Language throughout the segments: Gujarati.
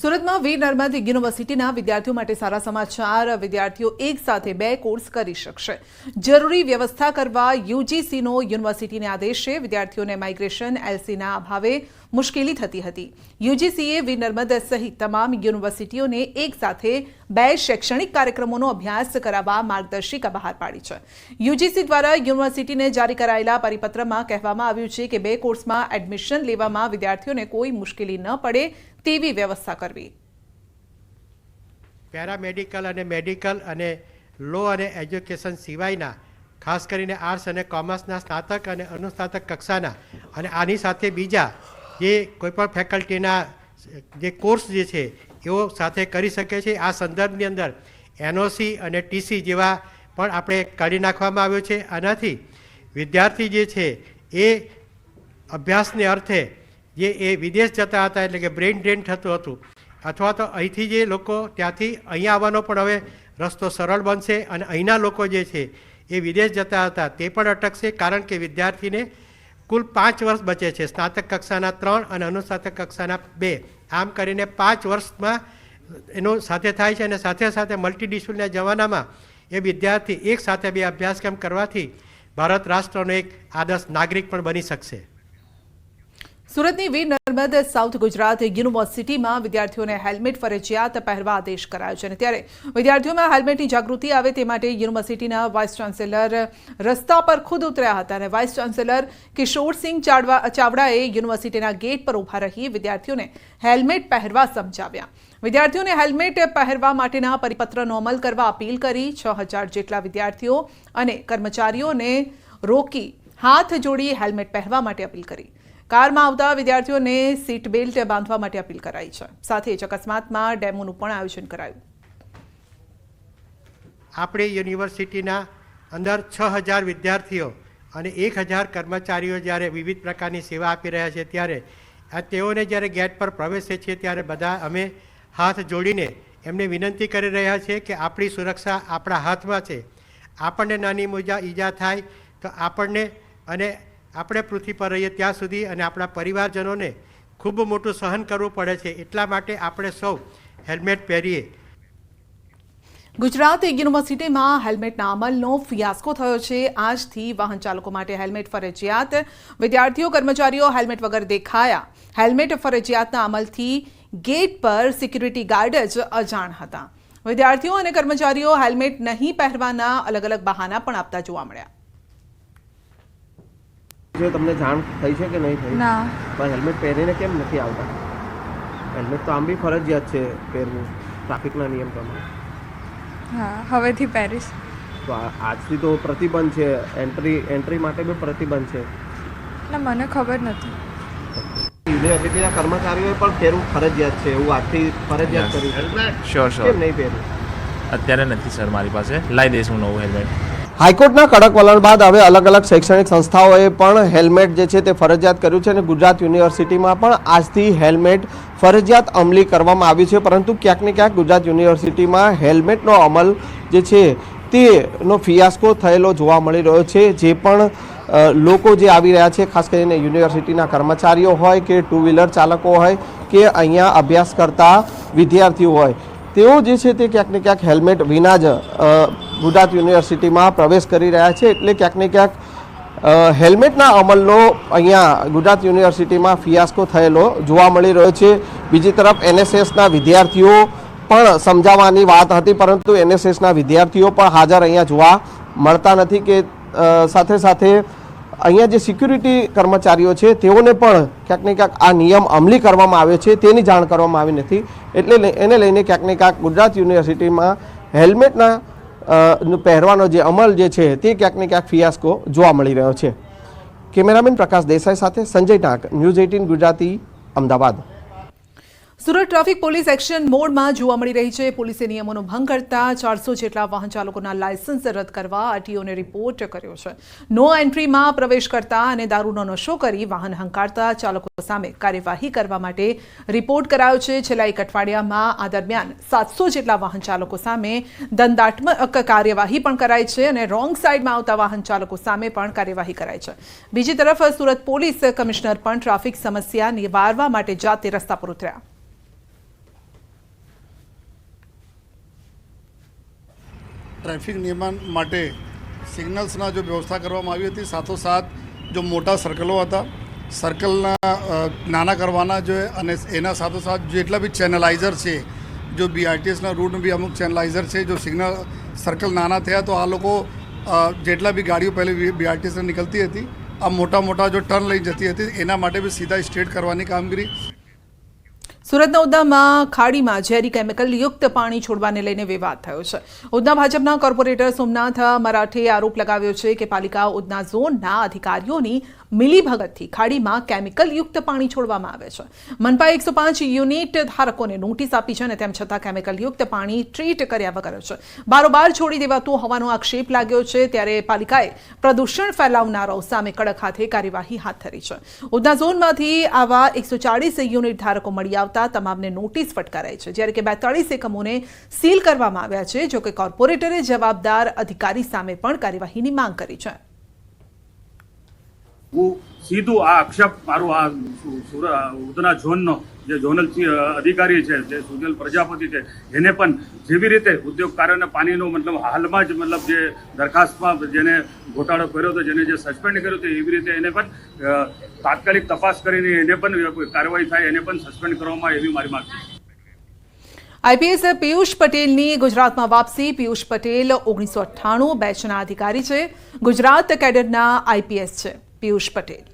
સુરતમાં વીર નર્મદ યુનિવર્સિટીના વિદ્યાર્થીઓ માટે સારા સમાચાર। વિદ્યાર્થીઓ એક સાથે 2 કોર્સ કરી શકશે। જરૂરી વ્યવસ્થા કરવા યુજીસીનો યુનિવર્સિટીને આદેશ છે। વિદ્યાર્થીઓને માઇગ્રેશન એલસીના અભાવે મુશ્કેલી થતી હતી। યુજીસીએ વીર નર્મદ સહિત તમામ યુનિવર્સિટીઓને એક સાથે 2 શૈક્ષણિક કાર્યક્રમોનો અભ્યાસ કરાવવા માર્ગદર્શિકા બહાર પાડી છે। યુજીસી દ્વારા યુનિવર્સિટીને જારી કરાયેલા પરિપત્રમાં કહેવામાં આવ્યું છે કે 2 કોર્સમાં એડમિશન લેવામાં વિદ્યાર્થીઓને કોઈ મુશ્કેલી ન પડે તેવી વ્યવસ્થા કરવી। પેરામેડિકલ અને મેડિકલ અને લો અને એજ્યુકેશન સિવાયના ખાસ કરીને આર્ટ્સ અને કોમર્સના સ્નાતક અને અનુસ્નાતક કક્ષાના અને આની સાથે બીજા જે કોઈપણ ફેકલ્ટીના જે કોર્સ જે છે એઓ સાથે કરી શકે છે। આ સંદર્ભની અંદર એનઓસી અને ટીસી જેવા પણ આપણે કાઢી નાખવામાં આવ્યો છે। આનાથી વિદ્યાર્થી જે છે એ અભ્યાસને અર્થે જે એ વિદેશ જતા હતા એટલે કે બ્રેઇન ડ્રેન થતું હતું અથવા તો અહીંથી જે લોકો ત્યાંથી અહીંયા આવવાનો પણ હવે રસ્તો સરળ બનશે અને અહીંના લોકો જે છે એ વિદેશ જતા હતા તે પણ અટકશે કારણ કે વિદ્યાર્થીને કુલ 5 વર્ષ બચે છે। સ્નાતક કક્ષાના 3 અને અનુસ્નાતક કક્ષાના 2 આમ કરીને 5 વર્ષમાં એનું સાથે થાય છે અને સાથે સાથે મલ્ટીડિસિપ્લિનના જમાનામાં એ વિદ્યાર્થી એક સાથે 2 અભ્યાસક્રમ કરવાથી ભારત રાષ્ટ્રનો એક આદર્શ નાગરિક પણ બની શકશે। સુરતની વીર નર્મદ સાઉથ ગુજરાત યુનિવર્સિટીમાં વિદ્યાર્થીઓને હેલ્મેટ ફરજિયાત પહેરવા આદેશ કરાયો છે। ત્યારે વિદ્યાર્થીઓમાં હેલ્મેટની જાગૃતિ આવે તે માટે યુનિવર્સિટીના વાઇસ ચાન્સેલર રસ્તા પર ખુદ ઉતર્યા હતા અને વાઇસ ચાન્સેલર કિશોરસિંહ ચાવડાએ યુનિવર્સિટીના ગેટ પર ઊભા રહી વિદ્યાર્થીઓને હેલ્મેટ પહેરવા સમજાવ્યા। વિદ્યાર્થીઓને હેલ્મેટ પહેરવા માટેના પરિપત્રનો અમલ કરવા અપીલ કરી। 6000 જેટલા વિદ્યાર્થીઓ અને કર્મચારીઓને રોકી હાથ જોડી હેલ્મેટ પહેરવા માટે અપીલ કરી। કારમાં આવતા વિદ્યાર્થીઓને સીટ બેલ્ટ બાંધવા માટે અપીલ કરાઈ છે। સાથે જ અકસ્માતમાં ડેમોનું પણ આયોજન કરાયું। આપણે યુનિવર્સિટીના અંદર 6000 વિદ્યાર્થીઓ અને 1000 કર્મચારીઓ જ્યારે વિવિધ પ્રકારની સેવા આપી રહ્યા છે ત્યારે તેઓને જ્યારે ગેટ પર પ્રવેશે છે ત્યારે બધા અમે હાથ જોડીને એમને વિનંતી કરી રહ્યા છીએ કે આપણી સુરક્ષા આપણા હાથમાં છે। આપણને નાની ઈજા થાય તો આપણને અને આપણે પૃથ્વી પર રહીએ ત્યાં સુધી અને આપણા પરિવારજનોને ખૂબ મોટું સહન કરવું પડે છે એટલા માટે આપણે સૌ હેલ્મેટ પહેરીએ। ગુજરાત યુનિવર્સિટીમાં હેલ્મેટના અમલનો ફિયાસ્કો થયો છે। આજથી વાહન ચાલકો માટે હેલ્મેટ ફરજિયાત। વિદ્યાર્થીઓ કર્મચારીઓ હેલ્મેટ વગર દેખાયા। હેલ્મેટ ફરજિયાતના અમલથી ગેટ પર સિક્યુરિટી ગાર્ડ જ અજાણ હતા। વિદ્યાર્થીઓ અને કર્મચારીઓ હેલ્મેટ નહીં પહેરવાના અલગ અલગ બહાના પણ આપતા જોવા મળ્યા। જો તમને જાણ થઈ છે કે નહીં થઈ? ના, પણ હેલ્મેટ પહેરીને કેમ નથી આવતા? હેલ્મેટ તો આમ બી ફરજિયાત છે પહેરવું ટ્રાફિકના નિયમ પ્રમાણે। હા, હવેથી પહેરીશ। તો આજથી તો પ્રતિબંધ છે, એન્ટ્રી માટે બી પ્રતિબંધ છે। એટલે મને ખબર નથી। યુનિવર્સિટીના કર્મચારીઓએ પણ પહેરવું ફરજિયાત છે એવું આજથી ફરજિયાત કર્યું। શ્યોર કેમ નહીં પહેરવું? અત્યારે નથી સર મારી પાસે, લાવી દઈશ હું નવું હેલ્મેટ। હાઈકોર્ટના કડક વલણ બાદ હવે અલગ અલગ શૈક્ષણિક સંસ્થાઓએ પણ હેલ્મેટ જે છે તે ફરજિયાત કર્યું છે અને ગુજરાત યુનિવર્સિટીમાં પણ આજથી હેલ્મેટ ફરજિયાત અમલી કરવામાં આવ્યું છે। પરંતુ ક્યાંક ને ક્યાંક ગુજરાત યુનિવર્સિટીમાં હેલ્મેટનો અમલ જે છે તેનો ફિયાસ્કો થયેલો જોવા મળી રહ્યો છે। જે પણ લોકો જે આવી રહ્યા છે ખાસ કરીને યુનિવર્સિટીના કર્મચારીઓ હોય કે 2 વ્હીલર ચાલકો હોય કે અહીંયા અભ્યાસ કરતા વિદ્યાર્થીઓ હોય તેઓ જે છે તે ક્યાંક ને ક્યાંક હેલ્મેટ વિના જ ગુજરાત યુનિવર્સિટીમાં પ્રવેશ કરી રહ્યા છે। એટલે ક્યાંક ને ક્યાંક હેલ્મેટના અમલનો અહીંયા ગુજરાત યુનિવર્સિટીમાં ફિયાસ્કો થયેલો જોવા મળી રહ્યો છે। બીજી તરફ એનએસએસના વિદ્યાર્થીઓ પણ સમજાવવાની વાત હતી પરંતુ એનએસએસના વિદ્યાર્થીઓ પણ હાજર અહીંયા જોવા મળતા નથી કે સાથે સાથે અહીંયા જે સિક્યુરિટી કર્મચારીઓ છે તેઓને પણ ક્યાંક ને ક્યાંક આ નિયમ અમલી કરવામાં આવ્યો છે તેની જાણ કરવામાં આવી નથી। એટલે એને લઈને ક્યાંક ને ક્યાંક ગુજરાત યુનિવર્સિટીમાં હેલ્મેટના પહેરવાનો જે અમલ જે છે તે ક્યાંક ને ક્યાંક ફિયાસ્કો જોવા મળી રહ્યો છે। કેમેરામેન પ્રકાશ દેસાઈ સાથે Sanjay Tank, news 18 Gujarati, Ahmedabad. Surat traffic police action મોડમાં જોવા મળી રહી છે। પોલીસે નિયમોનો ભંગ કરતા 400 જેટલા વાહન ચાલકોના લાયસન્સ રદ કરવા આરટીઓને રિપોર્ટ કર્યો છે। નો એન્ટ્રીમાં પ્રવેશ કરતા અને દારૂનો નશો કરી વાહન હંકારતા ચાલકો સામે કાર્યવાહી કરવા માટે રિપોર્ટ કરાયો છે। છેલ્લા 1 અઠવાડિયામાં આ દરમિયાન 700 જેટલા વાહન ચાલકો સામે દંડાત્મક કાર્યવાહી પણ કરાઈ છે અને રોંગ સાઈડમાં આવતા વાહન ચાલકો સામે પણ કાર્યવાહી કરાઈ છે। બીજી તરફ સુરત પોલીસ કમિશનર પણ ટ્રાફિક સમસ્યા નિવારવા માટે જાતે રસ્તા પર ઉતર્યા। ટ્રાફિક નિયમન માટે સિગ્નલ્સના જો વ્યવસ્થા કરવામાં આવી હતી, સાથોસાથ જો મોટા સર્કલો હતા, સર્કલના નાના કરવાના જોઈએ અને એના સાથોસાથ જેટલા બી ચેનલાઇઝર છે, જો BRTSના રૂટ બી અમુક ચેનલાઇઝર છે, જો સિગ્નલ સર્કલ નાના થયા તો આ લોકો જેટલા બી ગાડીઓ પહેલે BRTSને નીકળતી હતી, આ મોટા મોટા જો ટર્ન લઈ જતી હતી એના માટે બી સીધા સ્ટ્રેટ કરવાની કામગીરી. સુરતના ઉધનામાં ખાડીમાં ઝેરી કેમિકલ યુક્ત પાણી છોડવાને લઈને વિવાદ થયો છે. ઉધના ભાજપના કોર્પોરેટર સોમનાથ મરાઠે આરોપ લગાવ્યો છે કે પાલિકા ઉધના ઝોનના અધિકારીઓની મિલીભગતથી ખાડીમાં કેમિકલ યુક્ત પાણી છોડવામાં આવે છે. મનપાએ 105 યુનિટ ધારકોને નોટિસ આપી છે અને તેમ છતાં કેમિકલ યુક્ત પાણી ટ્રીટ કર્યા વગર છે બારોબાર છોડી દેવાતું હોવાનો આક્ષેપ લાગ્યો છે. ત્યારે પાલિકાએ પ્રદૂષણ ફેલાવનારાઓ સામે કડક હાથે કાર્યવાહી હાથ ધરી છે. ઉધના ઝોનમાંથી આવા 140 યુનિટ ધારકો મળી આવતા તમામને નોટિસ ફટકારાઈ છે, જ્યારે કે 42 એકમોને સીલ કરવામાં આવ્યા છે. જોકે કોર્પોરેટરે જવાબદાર અધિકારી સામે પણ કાર્યવાહીની માંગ કરી છે. હું સીધું આ આક્ષેપ મારું આ ઉધના ઝોનનો જે ઝોનલ અધિકારી છે, જે સુજલ પ્રજાપતિ છે, એને પણ જેવી રીતે ઉદ્યોગકારોને પાણીનો મતલબ હાલમાં જ મતલબ જે દરખાસ્તમાં જેને ઘોટાળો કર્યો હતો, જેને જે સસ્પેન્ડ કર્યો હતો, એવી રીતે એને પણ તાત્કાલિક તપાસ કરીને એને પણ કાર્યવાહી થાય, એને પણ સસ્પેન્ડ કરવામાં એવી મારી માંગ છે. આઈપીએસ પિયુષ પટેલની ગુજરાતમાં વાપસી. પિયુષ પટેલ 1998 બેચના અધિકારી છે. ગુજરાત કેડરના આઈપીએસ છે પિયુષ પટેલ.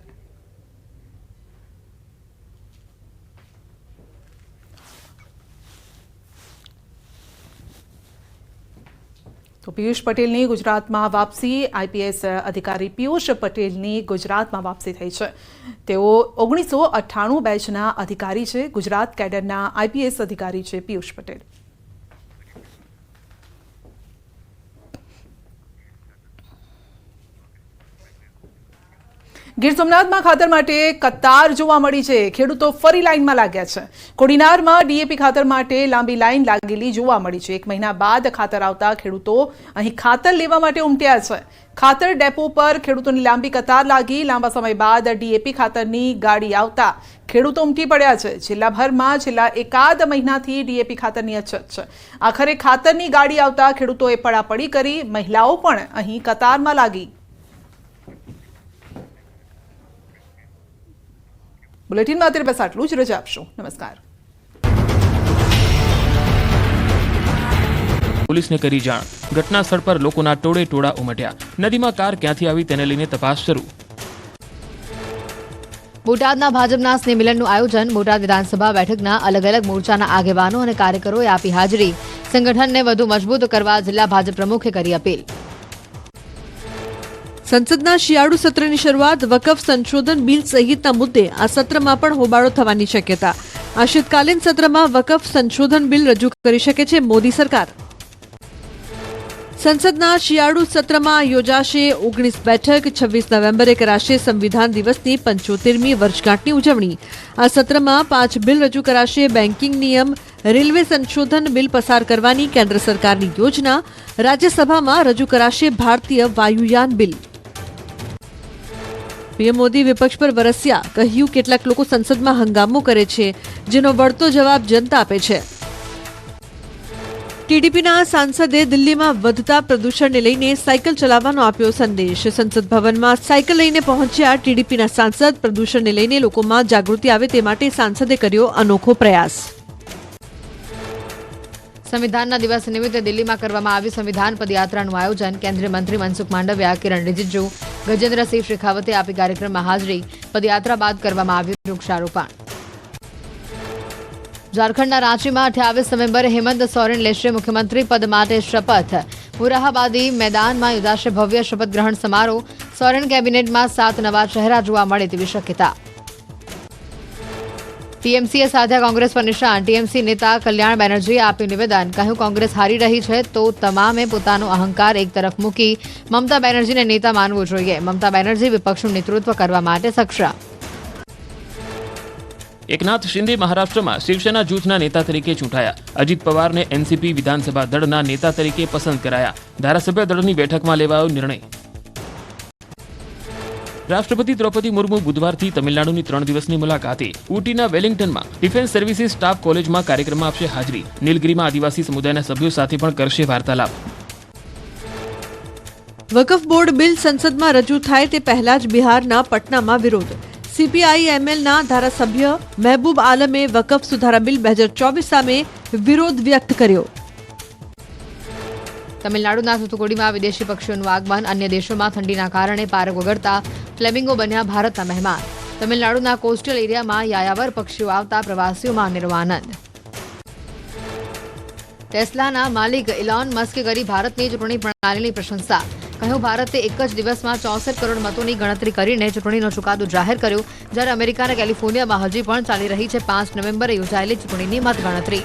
તો પિયુષ પટેલની ગુજરાતમાં વાપસી. આઈપીએસ અધિકારી પિયુષ પટેલની ગુજરાતમાં વાપસી થઈ છે. તેઓ 1998 બેચના અધિકારી છે. ગુજરાત કેડરના આઈપીએસ અધિકારી છે પિયુષ પટેલ. ગીર સોમનાથમાં ખાતર માટે કતાર જોવા મળી છે. ખેડૂતો ફરી લાઇનમાં લાગ્યા છે. કોડીનારમાં ડીએપી ખાતર માટે લાંબી લાઇન લાગેલી જોવા મળી છે. 1 મહિના બાદ ખાતર આવતા ખેડૂતો અહીં ખાતર લેવા માટે ઉમટ્યા છે. ખાતર ડેપો પર ખેડૂતોની લાંબી કતાર લાગી. લાંબા સમય બાદ ડીએપી ખાતરની ગાડી આવતા ખેડૂતો ઉમટી પડ્યા છે. જિલ્લાભરમાં છેલ્લા એકાદ મહિનાથી ડીએપી ખાતરની અછત છે. આખરે ખાતરની ગાડી આવતા ખેડૂતોએ પડાપડી કરી. મહિલાઓ પણ અહીં કતારમાં લાગી. બુલેટિનમાં અત્યારે બસ આટલું જ. રજા આપશો. નમસ્કાર. પોલીસને કરી જાણ. ઘટના સ્થળ પર લોકોના ટોળે ટોળા ઉમટ્યા. નદીમાં કાર ક્યાંથી આવી તેને લઈને તપાસ શરૂ. બોટાદના ભાજપના સ્નેહ મિલનનું આયોજન. બોટાદ વિધાનસભા બેઠકના અલગ અલગ મોરચાના આગેવાનો અને કાર્યકરોએ આપી હાજરી. સંગઠનને વધુ મજબૂત કરવા જિલ્લા ભાજપ પ્રમુખે કરી અપીલ. સંસદના શિયાળુ સત્રની શરૂઆત વકફ સંશોધન બિલ સહિતના મુદ્દે આ સત્રમાં પણ હોબાળો થવાની શક્યતા. આ શીતકાલીન સત્રમાં વકફ સંશોધન બિલ રજૂ કરી શકે છે મોદી સરકાર. સંસદના શિયાળુ સત્રમાં યોજાશે 19 બેઠક. 26 નવેમ્બરે કરાશે સંવિધાન દિવસની 75મી વર્ષગાંઠની ઉજવણી. આ સત્રમાં 5 બિલ રજૂ કરાશે. બેન્કિંગ નિયમ, રેલવે સંશોધન બિલ પસાર કરવાની કેન્દ્ર સરકારની યોજના. રાજ્યસભામાં રજૂ કરાશે ભારતીય વાયુયાન બિલ. પીએમ મોદી વિપક્ષ પર વરસ્યા. કહ્યું કેટલાક લોકો સંસદમાં હંગામો કરે છે, જેનો વળતો જવાબ જનતા આપે છે. ટીડીપીના સાંસદે દિલ્હીમાં વધતા પ્રદૂષણને લઈને સાયકલ ચલાવવાનો આપ્યો સંદેશ. સંસદ ભવનમાં સાયકલ લઈને પહોંચ્યા ટીડીપીના સાંસદ. પ્રદૂષણને લઈને લોકોમાં જાગૃતિ આવે તે માટે સાંસદે કર્યો અનોખો પ્રયાસ. સંવિધાનના દિવસ નિમિત્તે દિલ્હીમાં કરવામાં આવ્યું સંવિધાન પદયાત્રાનું આયોજન. કેન્દ્રીય મંત્રી મનસુખ માંડવિયા, કિરણ રિજિજુ, ગજેન્દ્રસિંહ શેખાવતે આપી કાર્યક્રમમાં હાજરી. પદયાત્રા બાદ કરવામાં આવ્યું વૃક્ષારોપણ. ઝારખંડના રાંચીમાં 28 નવેમ્બરે હેમંત સોરેન લેશે મુખ્યમંત્રી પદ માટે શપથ. મુરાહાબાદી મેદાનમાં યોજાશે ભવ્ય શપથ ગ્રહણ સમારોહ. સોરેન કેબિનેટમાં 7 નવા ચહેરા જોવા મળે તેવી શક્યતા. ટીએમસીએ સાધ્યા કોંગ્રેસ પર નિશાન. ટીએમસી નેતા કલ્યાણ બેનર્જીએ આપ્યું નિવેદન. કહ્યું કોંગ્રેસ હારી રહી છે તો તમામે પોતાનો અહંકાર એક તરફ મૂકી મમતા બેનર્જીને નેતા માનવું જોઈએ. મમતા બેનર્જી વિપક્ષનું નેતૃત્વ કરવા માટે સક્ષમ. એકનાથ શિંદે મહારાષ્ટ્રમાં શિવસેના જૂથના નેતા તરીકે ચૂંટાયા. અજીત પવારને એનસીપી વિધાનસભા દળના નેતા તરીકે પસંદ કરાયા. ધારાસભ્ય દળની બેઠકમાં લેવાયો નિર્ણય. રાષ્ટ્રપતિ દ્રૌપદી મુર્મુ બુધવારથી તમિલનાડુની 3 દિવસની મુલાકાતે. ઊટીના વેલિંગ્ટનમાં ડિફેન્સ સર્વિસીસ સ્ટાફ કોલેજમાં કાર્યક્રમમાં આપશે હાજરી. નીલગિરીમાં આદિવાસી સમુદાયના સભ્યો સાથે પણ કરશે વાર્તાલાપ. વકફ બોર્ડ બિલ સંસદમાં રજૂ થાય તે પહેલા જ બિહારના પટનામાં વિરોધ. CPI-MLના ધારાસભ્ય મહેબૂબ આલમે વકફ સુધારા બિલ 2024 સામે વિરોધ વ્યક્ત કર્યો. તમિલનાડુના થુથુકુડીમાં વિદેશી પક્ષીઓનું આગમન. અન્ય દેશોમાં ઠંડીના કારણે પારક વગરતા ફ્લેમિંગો બન્યા ભારતના મહેમાન. તમિલનાડુના કોસ્ટલ એરિયામાં યાયાવર પક્ષીઓ આવતા પ્રવાસીઓમાં નિર્વાનંદ. ટેસ્લાના માલિક ઇલોન મસ્કે કરી ભારતની ચૂંટણી પ્રણાલીની પ્રશંસા. કહ્યું, ભારતે એક જ દિવસમાં 64 કરોડ મતોની ગણતરી કરીને ચૂંટણીનો ચુકાદો જાહેર કર્યો. જ્યારે અમેરિકાના કેલિફોર્નિયામાં હજી પણ ચાલી રહી છે 5 નવેમ્બરે યોજાયેલી ચૂંટણીની મતગણતરી.